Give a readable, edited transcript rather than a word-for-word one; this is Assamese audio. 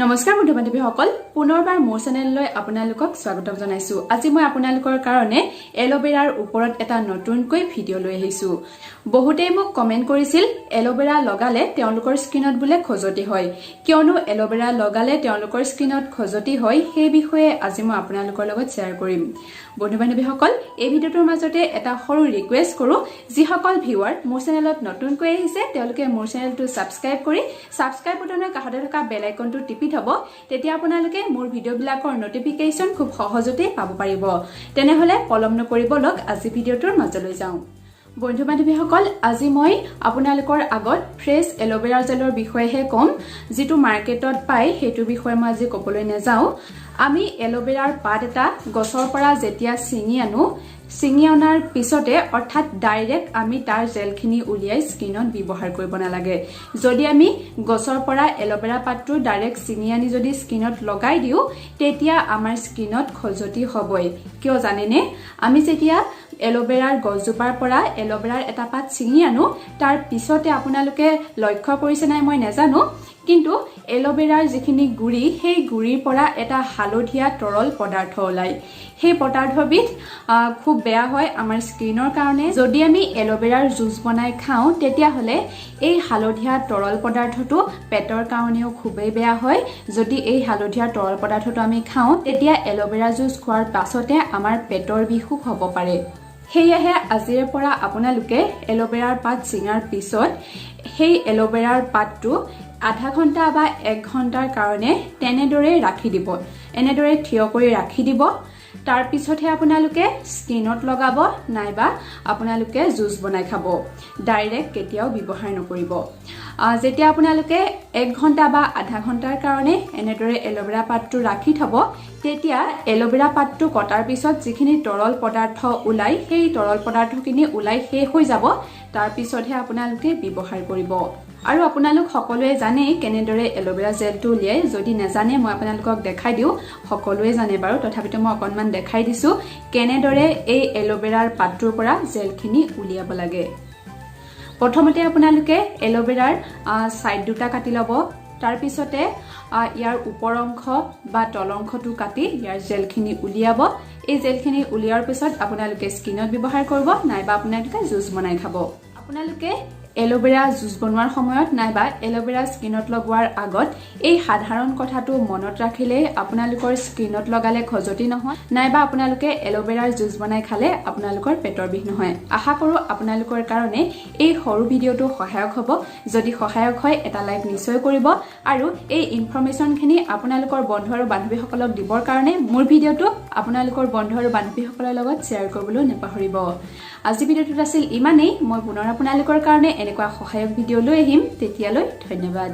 নমস্কাৰ বন্ধু বান্ধৱীসকল পুনৰবাৰ মোৰ চেনেললৈ আপোনালোকক স্বাগতম জনাইছো। আজি মই আপোনালোকৰ কাৰণে এল'ভেৰাৰ ওপৰত এটা নতুনকৈ ভিডিঅ' লৈ আহিছো। বহুতেই মোক কমেন্ট কৰিছিল এল'ভেৰা লগালে তেওঁলোকৰ স্কিনত বুলে খজতি হয়। কিয়নো এল'ভেৰা লগালে তেওঁলোকৰ স্কিনত খজতি হয় সেই বিষয়ে আজি মই আপোনালোকৰ লগত শ্বেয়াৰ কৰিম। বন্ধু বান্ধৱীসকল এই ভিডিঅ'টোৰ মাজতে এটা সৰু ৰিকুৱেষ্ট কৰো, যিসকল ভিউৱাৰ মোৰ চেনেলত নতুনকৈ আহিছে তেওঁলোকে মোৰ চেনেলটো সাবস্ক্ৰাইব কৰি সাবস্ক্ৰাইব বটনৰ কাষতে থকা বেল আইকনটো টিপি থব, তেতিয়া আপোনালোকে মোৰ ভিডিঅ'বিলাকৰ নটিফিকেশন খুব সহজতে পাব পাৰিব। তেনেহলে পলম নকৰিবলক আজি ভিডিঅ'টোৰ মাজলৈ যাওঁ। বন্ধু বান্ধৱীসকল আজি মই আপোনালোকৰ আগত ফ্ৰেছ এল'ভেৰা জেলৰ বিষয়েহে কম, যিটো মাৰ্কেটত পায় সেইটো বিষয়ে মই আজি ক'বলৈ নাযাওঁ। আমি এল'ভেৰাৰ পাত এটা গছৰ পৰা যেতিয়া ছিঙি অনাৰ পিছতে অৰ্থাৎ ডাইৰেক্ট আমি তাৰ জেলখিনি উলিয়াই স্কিনত ব্যৱহাৰ কৰিব নালাগে। যদি আমি গছৰ পৰা এল'ভেৰা পাতটো ডাইৰেক্ট ছিঙি আনি যদি স্কিনত লগাই দিওঁ তেতিয়া আমাৰ স্কিনত খজতি হ'বই। কিয় জানেনে? আমি যেতিয়া এল'ভেৰাৰ গছজোপাৰ পৰা এল'ভেৰাৰ এটা পাত ছিঙি আনো তাৰ পিছতে আপোনালোকে লক্ষ্য কৰিছে নাই মই নাজানো, কিন্তু এল'ভেৰাৰ যিখিনি গুৰি সেই গুৰিৰ পৰা এটা হালধীয়া তৰল পদাৰ্থ ওলায়। সেই পদাৰ্থবিধ খুব বেয়া হয় আমাৰ স্কিনৰ কাৰণে। যদি আমি এল'ভেৰাৰ জুচ বনাই খাওঁ তেতিয়াহ'লে এই হালধীয়া তৰল পদাৰ্থটো পেটৰ কাৰণেও খুবেই বেয়া হয়। যদি এই হালধীয়া তৰল পদাৰ্থটো আমি খাওঁ তেতিয়া এল'ভেৰা জুচ খোৱাৰ পাছতে আমাৰ পেটৰ বিষো হ'ব পাৰে। সেয়েহে আজিৰে পৰা আপোনালোকে এল'ভেৰাৰ পাত ছিঙাৰ পিছত সেই এল'ভেৰাৰ পাতটো আধা ঘণ্টা বা 1 ঘণ্টাৰ কাৰণে তেনেদৰে ৰাখি দিব। এনেদৰে থিয় কৰি ৰাখি দিব। তাৰ পিছতহে আপোনালোকে স্কিনত লগাব নাইবা আপোনালোকে জুচ বনাই খাব। ডাইৰেক্ট কেতিয়াও ব্যৱহাৰ নকৰিব। যেতিয়া আপোনালোকে 1 ঘণ্টা বা আধা ঘণ্টাৰ কাৰণে এনেদৰে এল'ভেৰা পাতটো ৰাখি থব তেতিয়া এল'ভেৰা পাতটো কটাৰ পিছত যিখিনি তৰল পদাৰ্থ ওলাই সেই তৰল পদাৰ্থখিনি ওলাই শেষ হৈ যাব। তাৰ পিছতহে আপোনালোকে ব্যৱহাৰ কৰিব। আৰু আপোনালোক সকলোৱে জানে কেনেদৰে এল'ভেৰা জেলটো উলিয়াই। যদি নাজানে মই আপোনালোকক দেখাই দিওঁ। সকলোৱে জানে বাৰু, তথাপিতো মই অকণমান দেখাই দিছোঁ কেনেদৰে এই এল'ভেৰাৰ পাতটোৰ পৰা জেলখিনি উলিয়াব লাগে। প্ৰথমতে আপোনালোকে এল'ভেৰাৰ ছাইড দুটা কাটি ল'ব। তাৰ পিছতে ইয়াৰ ওপৰ অংশ বা তল অংশটো কাটি ইয়াৰ জেলখিনি উলিয়াব। এই জেলখিনি উলিওৱাৰ পিছত আপোনালোকে স্কিনত ব্যৱহাৰ কৰিব নাইবা আপোনালোকে জুচ বনাই খাব। আপোনালোকে এল'ভেৰা জুচ বনোৱাৰ সময়ত নাইবা এল'ভেৰা স্কিনত লগোৱাৰ আগত এই সাধাৰণ কথাটো মনত ৰাখিলে আপোনালোকৰ স্কিনত লগালে খজতি নহয় নাইবা আপোনালোকে এল'ভেৰাৰ জুচ বনাই খালে আপোনালোকৰ পেটৰ বিষ নহয়। আশা কৰোঁ আপোনালোকৰ কাৰণে এই সৰু ভিডিঅ'টো সহায়ক হ'ব। যদি সহায়ক হয় এটা লাইক নিশ্চয় কৰিব আৰু এই ইনফৰমেশ্যনখিনি আপোনালোকৰ বন্ধু আৰু বান্ধৱীসকলক দিবৰ কাৰণে মোৰ ভিডিঅ'টো আপোনালোকৰ বন্ধু আৰু বান্ধৱীসকলৰ লগত শ্বেয়াৰ কৰিবলৈ নাপাহৰিব। আজি ভিডিঅ'টোত আছিল ইমানেই। মই পুনৰ আপোনালোকৰ কাৰণে এনেকুৱা সহায়ক ভিডিঅ' লৈ আহিম। তেতিয়ালৈ ধন্যবাদ।